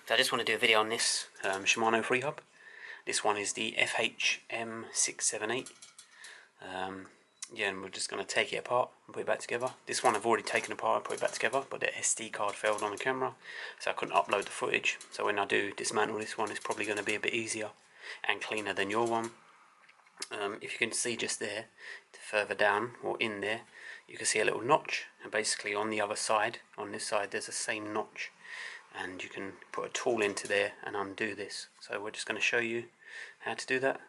So I just want to do a video on this Shimano Freehub. This one is the M678. Yeah, and we're just going to take it apart and put it back together. This one I've already taken apart and put it back together, but the SD card failed on the camera, so I couldn't upload the footage. So when I do dismantle this one, it's probably going to be a bit easier and cleaner than your one. If you can see just there, further down or in there, you can see a little notch, and basically on the other side, on this side, there's the same notch, and you can put a tool into there and undo this. So we're just going to show you how to do that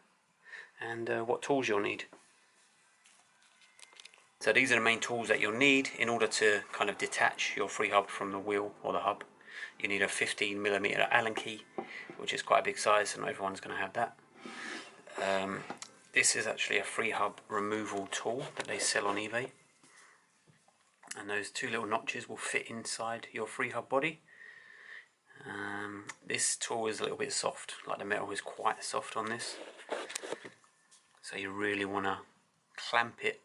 and what tools you'll need. So these are the main tools that you'll need in order to kind of detach your Freehub from the wheel or the hub. You need a 15mm Allen key, which is quite a big size, so not everyone's going to have that. This is actually a Freehub removal tool that they sell on eBay, and those two little notches will fit inside your Freehub body. This tool is a little bit soft, like the metal is quite soft on this, so you really want to clamp it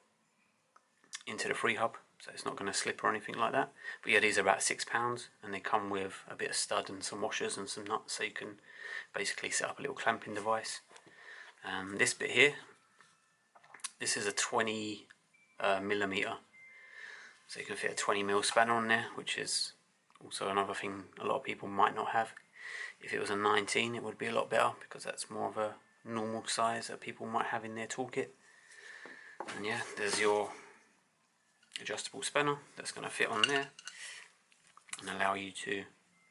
into the Freehub so it's not going to slip or anything like that. But yeah, these are about £6 and they come with a bit of stud and some washers and some nuts, so you can basically set up a little clamping device. This bit here, this is a 20mm, so you can fit a 20mm spanner on there, which is also another thing a lot of people might not have. If it was a 19, it would be a lot better, because that's more of a normal size that people might have in their toolkit. And yeah, there's your adjustable spanner that's going to fit on there and allow you to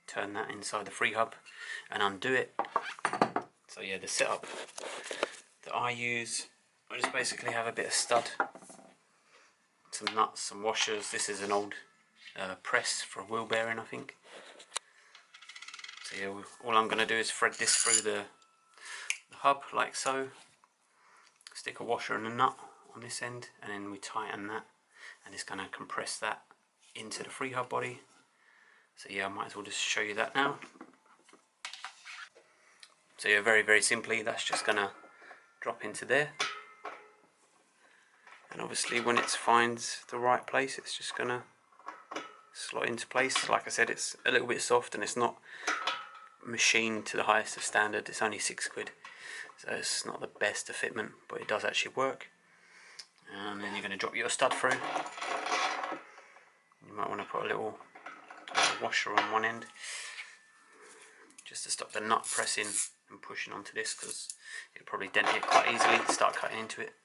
turn that inside the Freehub and undo it. So yeah, the setup that I use, I just basically have a bit of stud, some nuts, some washers. This is an old press for a wheel bearing, I think. So yeah, all I'm going to do is thread this through the hub like so, stick a washer and a nut on this end, and then we tighten that, and it's going to compress that into the Freehub body. So yeah, I might as well just show you that now. So yeah, very simply, that's just going to drop into there, and obviously when it finds the right place, it's just going to slot into place. Like I said, it's a little bit soft and it's not machined to the highest of standard. It's only £6, so it's not the best of fitment, but it does actually work. And then you're going to drop your stud through. You might want to put a little washer on one end just to stop the nut pressing and pushing onto this, because it'll probably dent it quite easily, start cutting into it.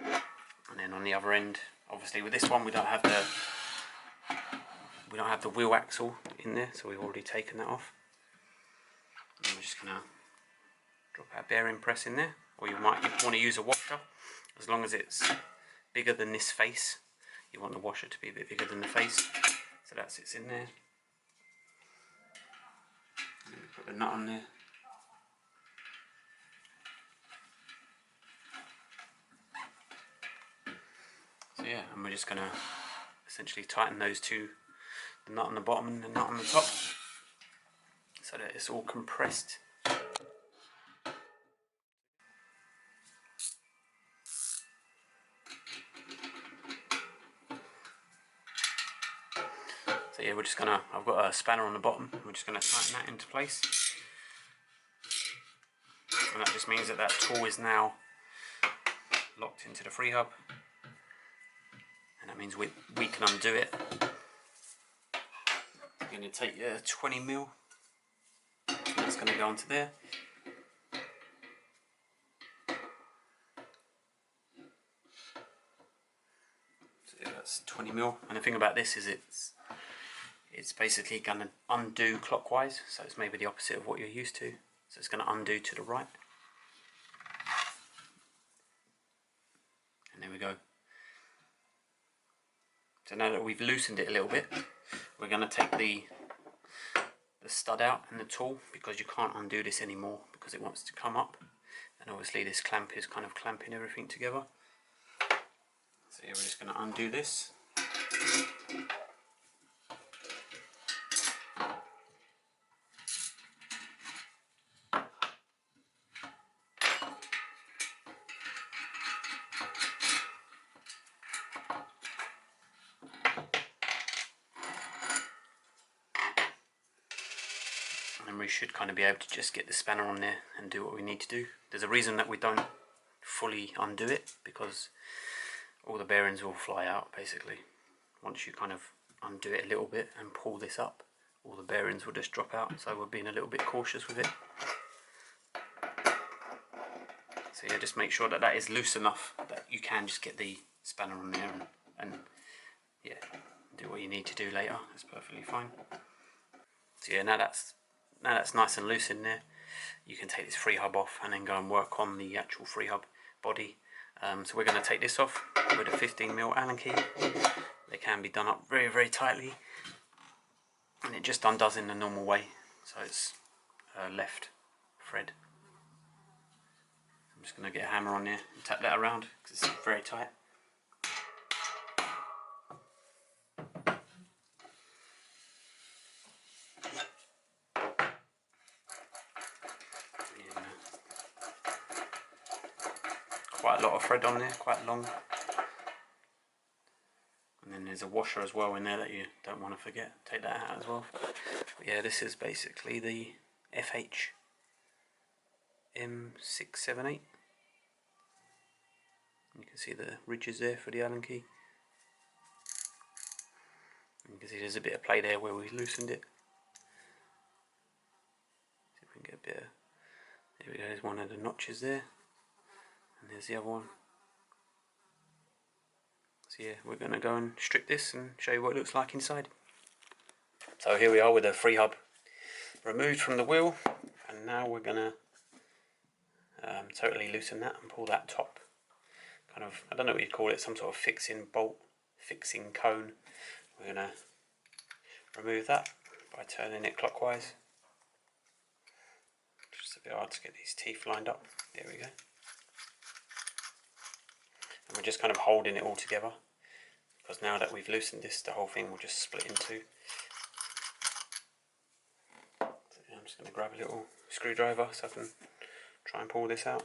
And then on the other end, obviously with this one we don't have the wheel axle in there, so we've already taken that off. And we're just going to drop our bearing press in there, or you might want to use a washer. As long as it's bigger than this face, you want the washer to be a bit bigger than the face, so that sits in there. And then we put the nut on there. So yeah, and we're just going to essentially tighten those two, the nut on the bottom and the nut on the top, so that it's all compressed. So yeah, we're just gonna, I've got a spanner on the bottom, we're just gonna tighten that into place. And that just means that that tool is now locked into the Freehub. And that means we can undo it. You're gonna take your 20mm, and that's gonna go onto there. So yeah, that's 20mm. And the thing about this is it's basically going to undo clockwise, so it's maybe the opposite of what you're used to. So it's going to undo to the right. And there we go. So now that we've loosened it a little bit, we're going to take the stud out and the tool, because you can't undo this anymore because it wants to come up. And obviously this clamp is kind of clamping everything together. So yeah, we're just going to undo this. and we should kind of be able to just get the spanner on there and do what we need to do. There's a reason that we don't fully undo it, because all the bearings will fly out basically. Once you kind of undo it a little bit and pull this up, all the bearings will just drop out, so we're being a little bit cautious with it. So yeah, just make sure that that is loose enough that you can just get the spanner on there and yeah, do what you need to do later. That's perfectly fine. So yeah, now that's nice and loose in there, you can take this Freehub off and then go and work on the actual Freehub body. So we're going to take this off with a 15mm Allen key. They can be done up very, very tightly, and it just undoes in the normal way. So it's left thread. I'm just going to get a hammer on there and tap that around because it's very tight. Quite a lot of thread on there, quite long. And then there's a washer as well in there that you don't want to forget. Take that out as well. But yeah, this is basically the FH M678. You can see the ridges there for the Allen key. And you can see there's a bit of play there where we loosened it. See if we can get a bit of, there we go, there's one of the notches there. And there's the other one. So yeah, we're going to go and strip this and show you what it looks like inside. So here we are with the Freehub removed from the wheel, and now we're going to totally loosen that and pull that top kind of, I don't know what you'd call it, some sort of fixing bolt, fixing cone. We're going to remove that by turning it clockwise. Just a bit hard to get these teeth lined up. There we go. And we're just kind of holding it all together, because now that we've loosened this, the whole thing will just split in two. So I'm just going to grab a little screwdriver so I can try and pull this out.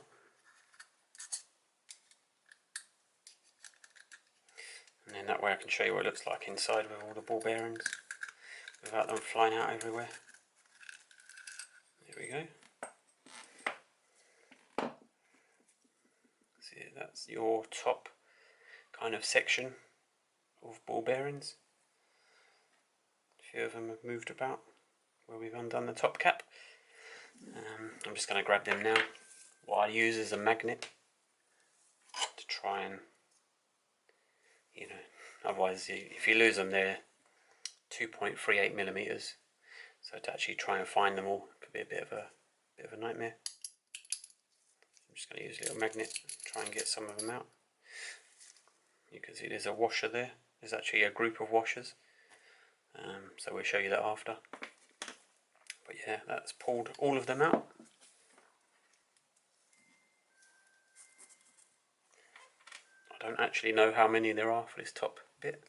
And then that way I can show you what it looks like inside with all the ball bearings without them flying out everywhere. There we go. See, that's your top kind of section of ball bearings. A few of them have moved about where we've undone the top cap. I'm just going to grab them now. What I use is a magnet to try and, you know, otherwise if you lose them, they're 2.38mm. So to actually try and find them all could be a bit of a nightmare. I'm just going to use a little magnet to try and get some of them out. You can see there's a washer there. There's actually a group of washers. So we'll show you that after. But yeah, that's pulled all of them out. I don't actually know how many there are for this top bit.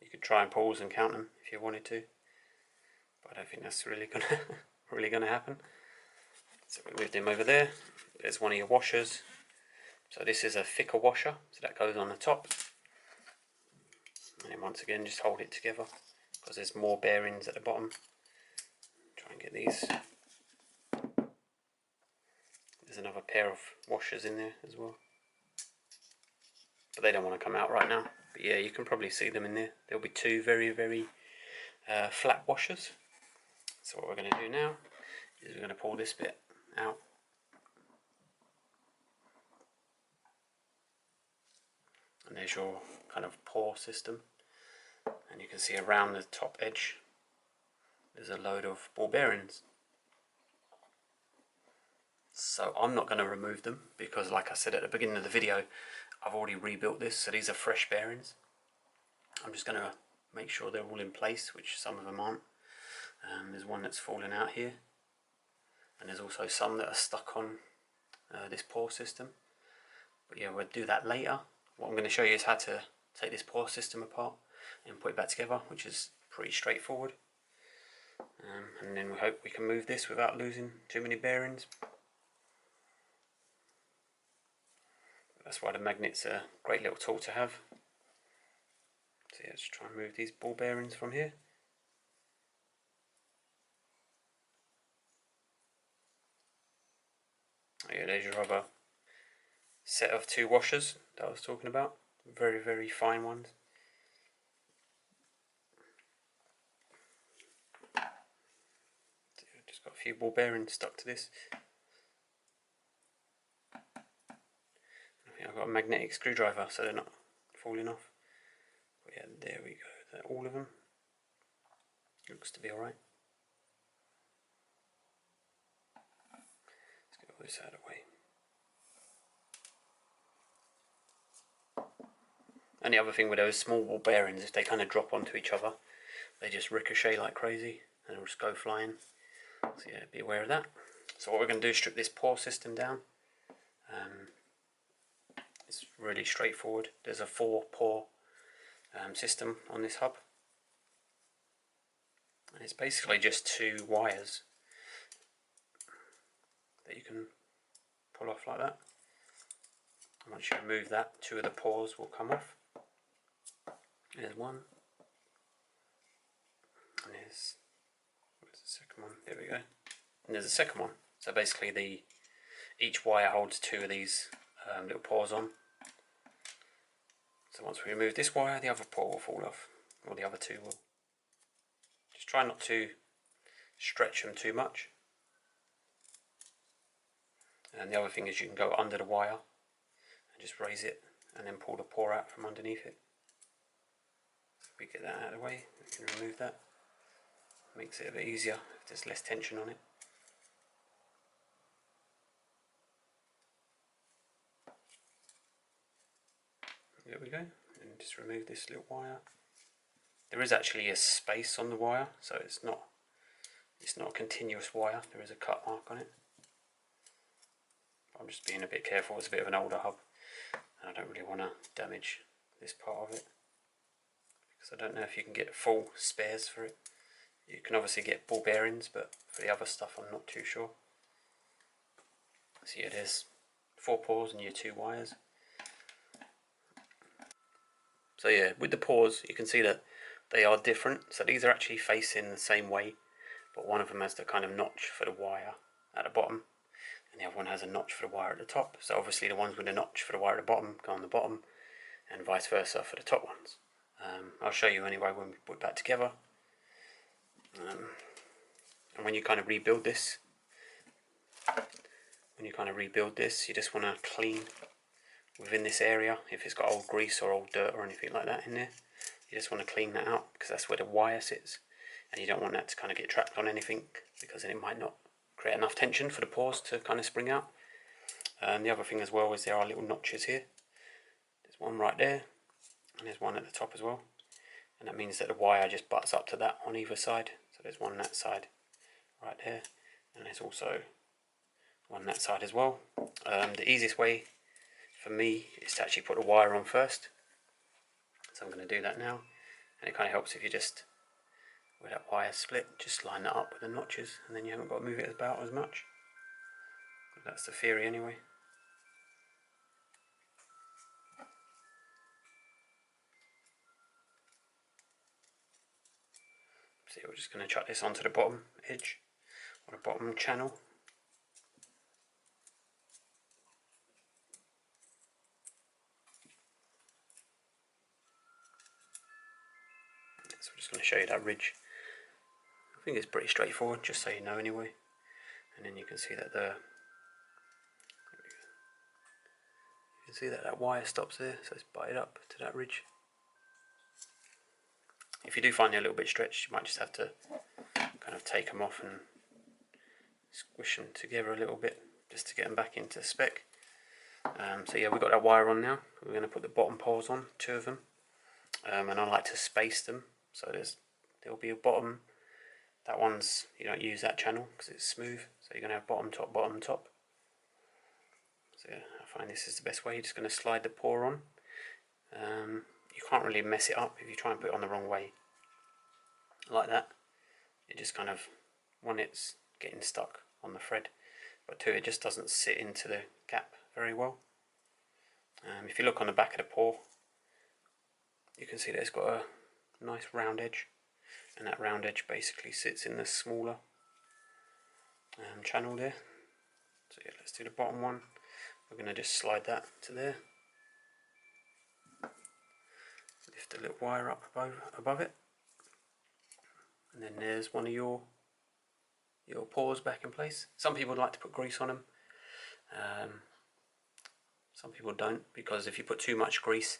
You could try and pause and count them if you wanted to, but I don't think that's really gonna happen. So we moved them over there. There's one of your washers. So this is a thicker washer, so that goes on the top. And then once again, just hold it together because there's more bearings at the bottom. Try and get these. There's another pair of washers in there as well, but they don't want to come out right now. But yeah, you can probably see them in there. There'll be two very, very flat washers. So what we're going to do now is we're going to pull this bit out. And there's your kind of Pawl system. And you can see around the top edge there's a load of ball bearings. So I'm not going to remove them because, like I said at the beginning of the video, I've already rebuilt this, so these are fresh bearings. I'm just going to make sure they're all in place, which some of them aren't. There's one that's fallen out here, and there's also some that are stuck on this Pawl system. But yeah, we'll do that later. What I'm going to show you is how to take this Pawl system apart and put it back together, which is pretty straightforward. And then we hope we can move this without losing too many bearings. That's why the magnet's a great little tool to have. So yeah, let's try and move these ball bearings from here. Yeah, there's your other set of 2 washers that I was talking about. Very, very fine ones. Just got a few ball bearings stuck to this. I think I've got a magnetic screwdriver so they're not falling off. But yeah, there we go. All of them. Looks to be alright. Let's get all this out of the way. And the other thing with those small ball bearings, if they kind of drop onto each other, they just ricochet like crazy and they'll just go flying. So yeah, be aware of that. So what we're going to do is strip this Pawl system down. It's really straightforward. There's a 4 Pawl system on this hub. And it's basically just 2 wires that you can pull off like that. And once you remove that, 2 of the Pawls will come off. There's one. And where's the second one? There we go. And there's a second one. So basically each wire holds 2 of these little Pawls on. So once we remove this wire, the other Pawl will fall off, or the other 2 will. Just try not to stretch them too much. And the other thing is you can go under the wire and just raise it and then pull the Pawl out from underneath it. So if we get that out of the way, we can remove that. Makes it a bit easier if there's less tension on it. There we go, and just remove this little wire. There is actually a space on the wire, so it's not a continuous wire. There is a cut mark on it. I'm just being a bit careful. It's a bit of an older hub, and I don't really want to damage this part of it because I don't know if you can get full spares for it. You can obviously get ball bearings, but for the other stuff I'm not too sure. So yeah, there's 4 Pawls and your 2 wires. So yeah, with the Pawls you can see that they are different. So these are actually facing the same way, but one of them has the kind of notch for the wire at the bottom, and the other one has a notch for the wire at the top. So obviously the ones with the notch for the wire at the bottom go on the bottom, and vice versa for the top ones. I'll show you anyway when we put that together. And when you kind of rebuild this, you just want to clean within this area. If it's got old grease or old dirt or anything like that in there, you just want to clean that out because that's where the wire sits, and you don't want that to kind of get trapped on anything because then it might not create enough tension for the Pawls to kind of spring out. And the other thing as well is there are little notches here. There's one right there, and there's one at the top as well, and that means that the wire just butts up to that on either side. So there's one that side right there, and there's also one that side as well. The easiest way for me is to actually put the wire on first, so I'm going to do that now, and it kind of helps if you just, with that wire split, just line that up with the notches, and then you haven't got to move it about as much. But that's the theory anyway. So we're just going to chuck this onto the bottom edge, or the bottom channel. So I'm just going to show you that ridge. I think it's pretty straightforward, just so you know anyway. And then you can see that that wire stops there, so it's butted up to that ridge. If you do find it a little bit stretched, you might just have to kind of take them off and squish them together a little bit just to get them back into spec. So yeah, we've got that wire on now. We're going to put the bottom Pawls on, 2 of them, and I like to space them. So there'll be a bottom. That one's, you don't use that channel because it's smooth, so you're going to have bottom, top, bottom, top. So yeah, I find this is the best way. You're just going to slide the Pawl on. You can't really mess it up if you try and put it on the wrong way like that. It just kind of, 1, it's getting stuck on the thread, but 2, it just doesn't sit into the gap very well. If you look on the back of the Pawl, you can see that it's got a nice round edge, and that round edge basically sits in the smaller channel there. So yeah, let's do the bottom one. We're going to just slide that to there. Lift a little wire up above it. And then there's one of your paws back in place. Some people like to put grease on them. Some people don't, because if you put too much grease,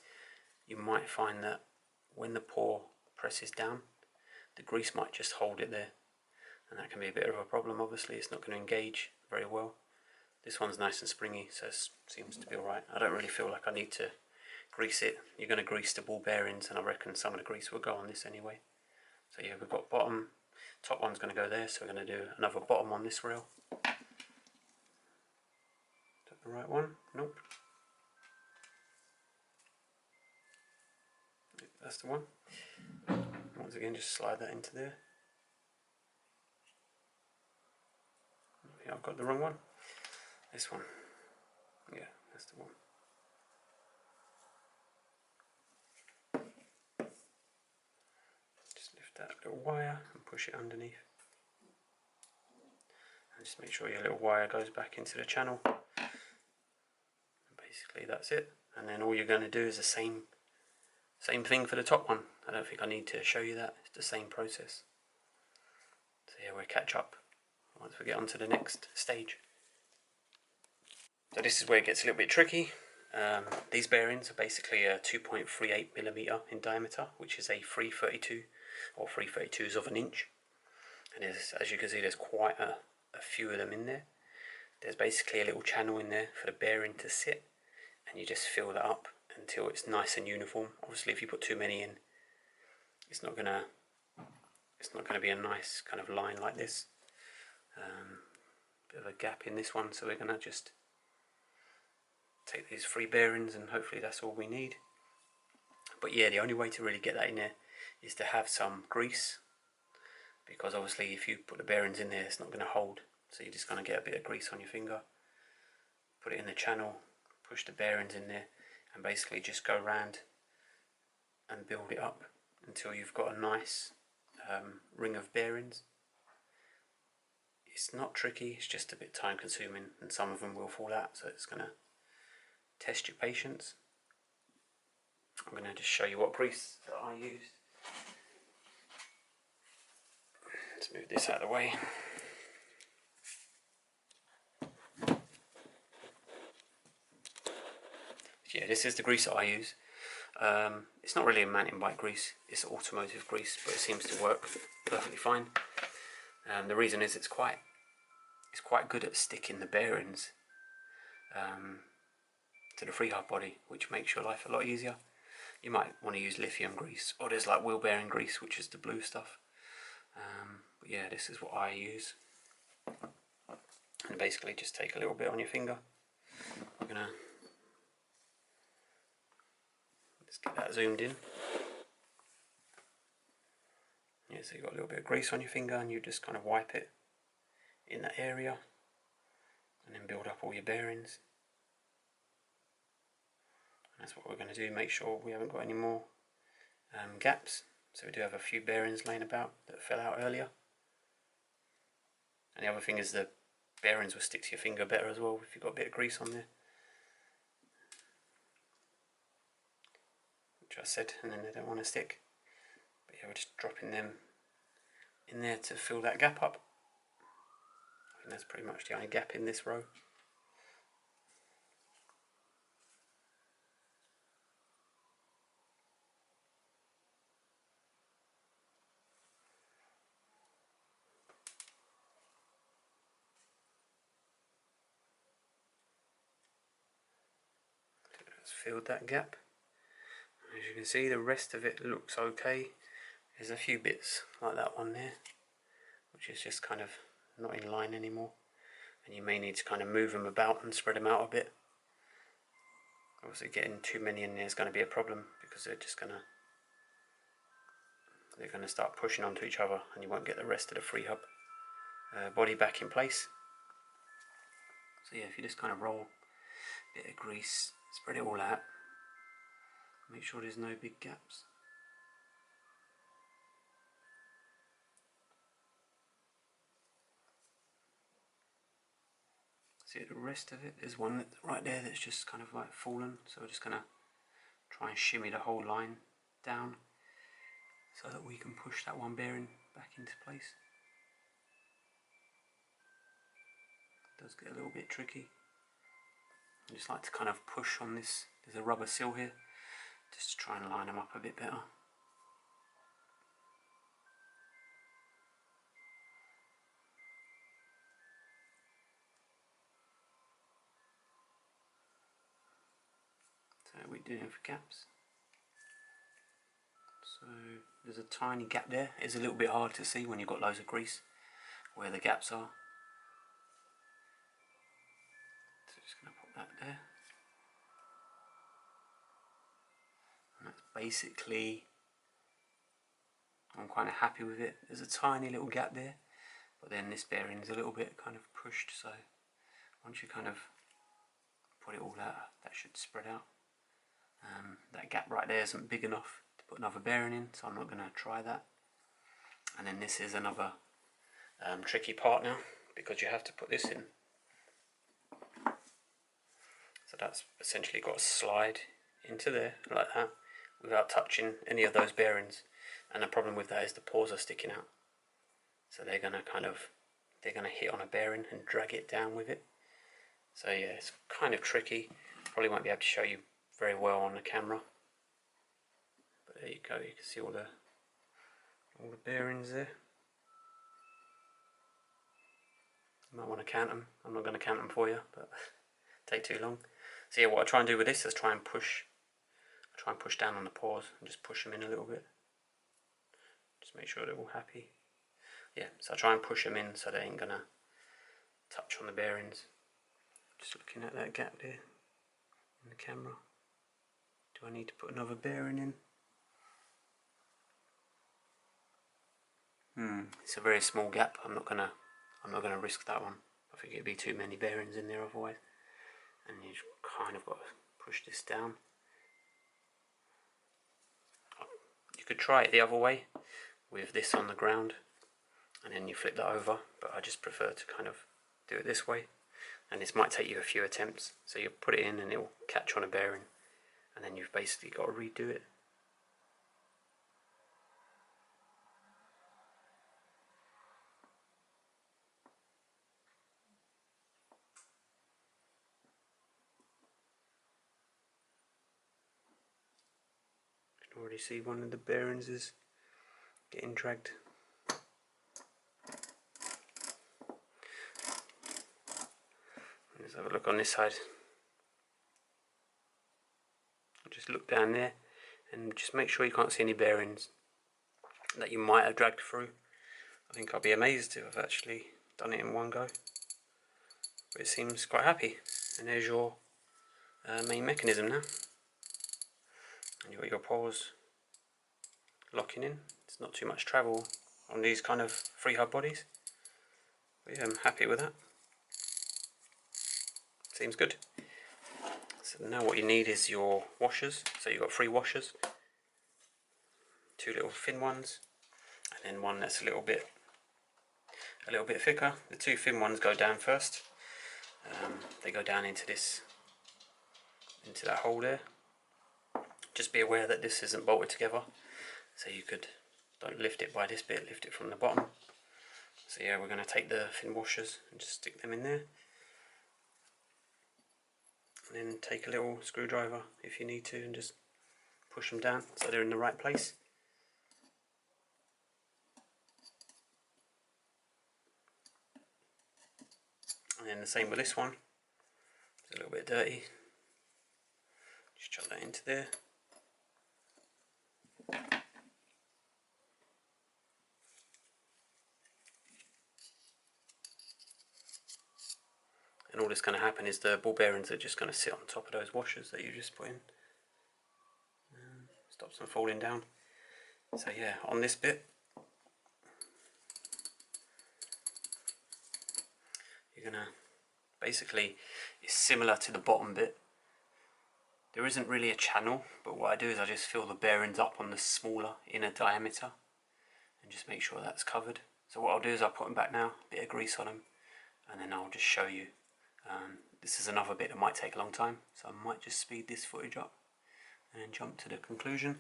you might find that when the paw presses down, the grease might just hold it there. And that can be a bit of a problem. Obviously, it's not going to engage very well. This one's nice and springy, so it seems to be alright. I don't really feel like I need to grease it. You're going to grease the ball bearings, and I reckon some of the grease will go on this anyway. So yeah, we've got bottom, top one's going to go there, so we're going to do another bottom on this rail. Is that the right one? Nope. That's the one. Once again, just slide that into there. Yeah, I've got the wrong one. This one. Yeah, that's the one. Just lift that little wire and push it underneath. And just make sure your little wire goes back into the channel. And basically that's it. And then all you're going to do is the same thing for the top one. I don't think I need to show you that. It's the same process. So yeah, we'll catch up once we get on to the next stage. So this is where it gets a little bit tricky. These bearings are basically a 2.38mm in diameter, which is a 332 or 332s of an inch. And as you can see, there's quite a few of them in there. There's basically a little channel in there for the bearing to sit, and you just fill that up until it's nice and uniform. Obviously, if you put too many in, it's not gonna be a nice kind of line like this. Bit of a gap in this one, so we're gonna just take these 3 bearings, and hopefully that's all we need. But yeah, the only way to really get that in there is to have some grease, because obviously if you put the bearings in there, it's not going to hold, so you're just going to get a bit of grease on your finger. Put it in the channel, push the bearings in there, and basically just go around and build it up until you've got a nice ring of bearings. It's not tricky, it's just a bit time consuming, and some of them will fall out, so it's going to test your patience. I'm going to just show you what grease that I used. Let's move this out of the way. Yeah, this is the grease that I use. It's not really a mountain bike grease, it's automotive grease, but it seems to work perfectly fine. The reason is it's quite good at sticking the bearings to the Freehub body, which makes your life a lot easier. You might want to use lithium grease, or there's like wheel bearing grease, which is the blue stuff. But yeah, this is what I use. And basically just take a little bit on your finger. I'm gonna just get that zoomed in. Yeah, so you've got a little bit of grease on your finger, and you just kind of wipe it in that area, and then build up all your bearings. And that's what we're going to do, make sure we haven't got any more gaps. So we do have a few bearings laying about that fell out earlier. And the other thing is the bearings will stick to your finger better as well if you've got a bit of grease on there. Which I said, and then they don't want to stick. But yeah, we're just dropping them in there to fill that gap up. I think that's pretty much the only gap in this row. Let's fill that gap. As you can see, the rest of it looks okay. There's a few bits like that one there, which is just kind of not in line anymore, and you may need to kind of move them about and spread them out a bit. Obviously getting too many in there is going to be a problem, because they're going to start pushing onto each other, and you won't get the rest of the Freehub body back in place. So yeah, if you just kind of roll a bit of grease, spread it all out, make sure there's no big gaps. See the rest of it, there's one right there that's just kind of like fallen, so we're just going to try and shimmy the whole line down so that we can push that one bearing back into place. It does get a little bit tricky. I just like to kind of push on this, there's a rubber seal here, just to try and line them up a bit better. So we're doing it for gaps. So there's a tiny gap there. It's a little bit hard to see when you've got loads of grease where the gaps are. So just going to put that there. And that's basically, I'm kind of happy with it. There's a tiny little gap there, but then this bearing is a little bit kind of pushed, so once you kind of put it all out, that should spread out. That gap right there isn't big enough to put another bearing in, so I'm not going to try that. And then this is another tricky part now, because you have to put this in. So that's essentially got to slide into there like that without touching any of those bearings. And the problem with that is the paws are sticking out, so they're going to hit on a bearing and drag it down with it. So yeah, it's kind of tricky. Probably won't be able to show you very well on the camera, but there you go. You can see all the bearings there. You might want to count them. I'm not going to count them for you, but take too long. So yeah, what I try and do with this is try and push down on the paws and just push them in a little bit. Just make sure they're all happy. Yeah, so I try and push them in so they ain't gonna touch on the bearings. Just looking at that gap there in the camera. Do I need to put another bearing in? It's a very small gap. I'm not gonna risk that one. I think it'd be too many bearings in there otherwise. And you kind of got to push this down. You could try it the other way with this on the ground and then you flip that over, but I just prefer to kind of do it this way. And this might take you a few attempts, so you put it in and it will catch on a bearing, and then you've basically got to redo it. You can already see one of the bearings is getting dragged. Let's have a look on this side. Just look down there and just make sure you can't see any bearings that you might have dragged through. I think I'll be amazed if I've actually done it in one go, but it seems quite happy. And there's your main mechanism now, and you've got your poles locking in. It's not too much travel on these kind of Freehub bodies, but yeah, I'm happy with that. Seems good. So now what you need is your washers. So you've got 3 washers, 2 little thin ones, and then one that's a little bit thicker. The 2 thin ones go down first. They go down into that hole there. Just be aware that this isn't bolted together, so don't lift it by this bit, lift it from the bottom. So yeah, we're going to take the thin washers and just stick them in there. And then take a little screwdriver if you need to and just push them down so they're in the right place. And then the same with this one. It's a little bit dirty. Just chuck that into there. And all that's going to happen is the ball bearings are just going to sit on top of those washers that you just put in. Stops them falling down. So yeah, on this bit, you're going to, basically, it's similar to the bottom bit. There isn't really a channel, but what I do is I just fill the bearings up on the smaller inner diameter and just make sure that's covered. So what I'll do is I'll put them back now, a bit of grease on them, and then I'll just show you This is another bit that might take a long time, so I might just speed this footage up and then jump to the conclusion.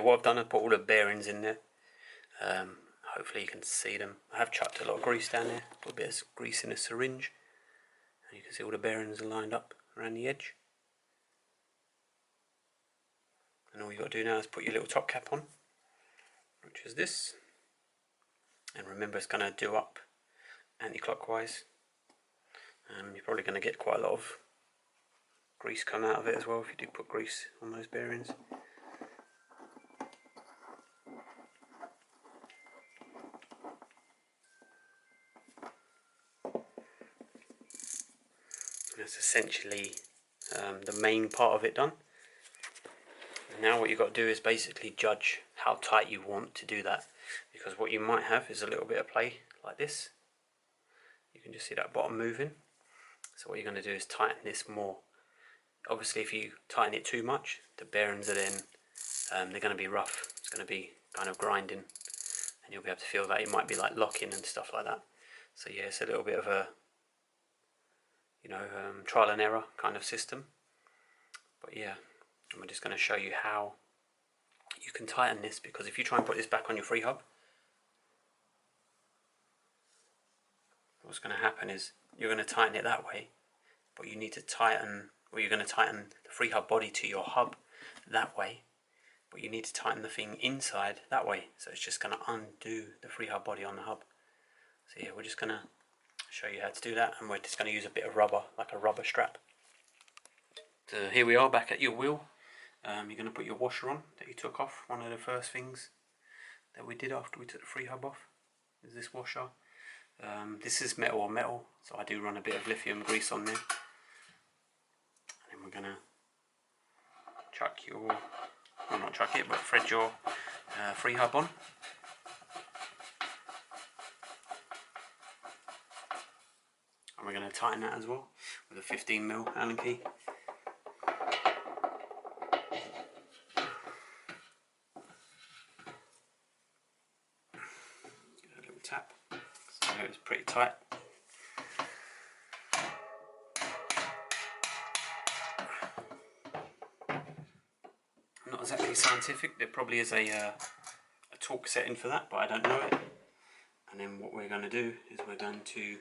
What I've done, I've put all the bearings in there. Hopefully you can see them. I have chucked a lot of grease down there, put a bit of grease in a syringe, and you can see all the bearings are lined up around the edge. And all you got to do now is put your little top cap on, which is this, and remember it's going to do up anti-clockwise. You're probably going to get quite a lot of grease come out of it as well if you do put grease on those bearings. That's essentially the main part of it done. And now what you've got to do is basically judge how tight you want to do that, because what you might have is a little bit of play like this. You can just see that bottom moving. So what you're going to do is tighten this more. Obviously if you tighten it too much, the bearings are then they're going to be rough. It's going to be kind of grinding, and you'll be able to feel that. It might be like locking and stuff like that. So yeah, it's a little bit of a trial and error kind of system. But yeah, I'm just going to show you how you can tighten this, because if you try and put this back on your Freehub, what's going to happen is you're going to tighten it that way, but you need to tighten, or you're going to tighten the Freehub body to your hub that way, but you need to tighten the thing inside that way, so it's just going to undo the Freehub body on the hub. So yeah, we're just going to show you how to do that, and we're just going to use a bit of rubber, like a rubber strap. So here we are back at your wheel. You're going to put your washer on that you took off. One of the first things that we did after we took the Freehub off is this washer. This is metal on metal, so I do run a bit of lithium grease on there. And then we're going to chuck your, well not chuck it, but thread your Freehub on. And we're going to tighten that as well with a 15mm Allen key. Give it a little tap, so it's pretty tight. I'm not exactly scientific, there probably is a torque setting for that, but I don't know it. And then what we're going to do is we're going to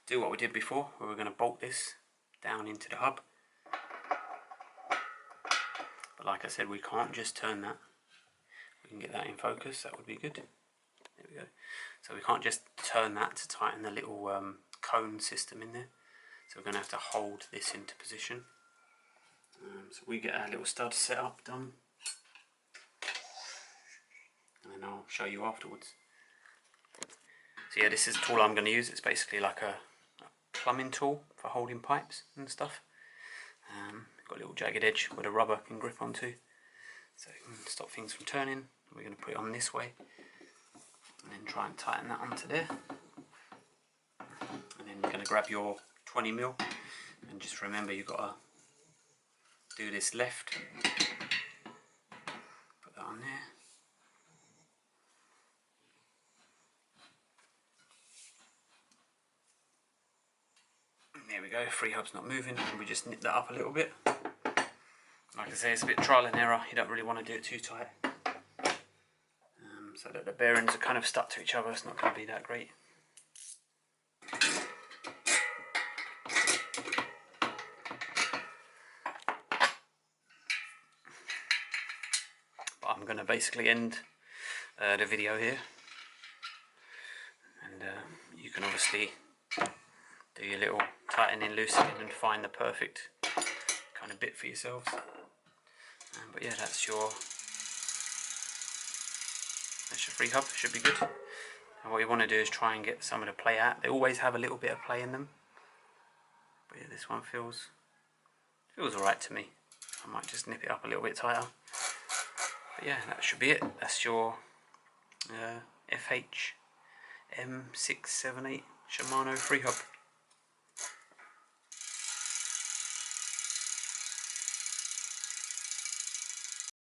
do what we did before, where we're going to bolt this down into the hub. But like I said, we can't just turn that. We can get that in focus, that would be good. There we go. So we can't just turn that to tighten the little cone system in there. So we're going to have to hold this into position. So we get our little stud set up done, and then I'll show you afterwards. So yeah, this is the tool I'm going to use. It's basically like a plumbing tool for holding pipes and stuff. Got a little jagged edge where the rubber can grip onto, so it can stop things from turning. We're going to put it on this way and then try and tighten that onto there. And then you're going to grab your 20mm and just remember you've got to do this left, put that on there. There we go, Freehub's not moving, and we just nip that up a little bit. Like I say, it's a bit trial and error, you don't really want to do it too tight. So that the bearings are kind of stuck to each other, it's not going to be that great. But I'm going to basically end the video here. And you can obviously do your little tightening, loosening and find the perfect kind of bit for yourselves. But yeah, that's your Freehub, should be good. And what you want to do is try and get some of the play out. They always have a little bit of play in them. But yeah, this one feels alright to me. I might just nip it up a little bit tighter. But yeah, that should be it. That's your M678 Shimano Freehub.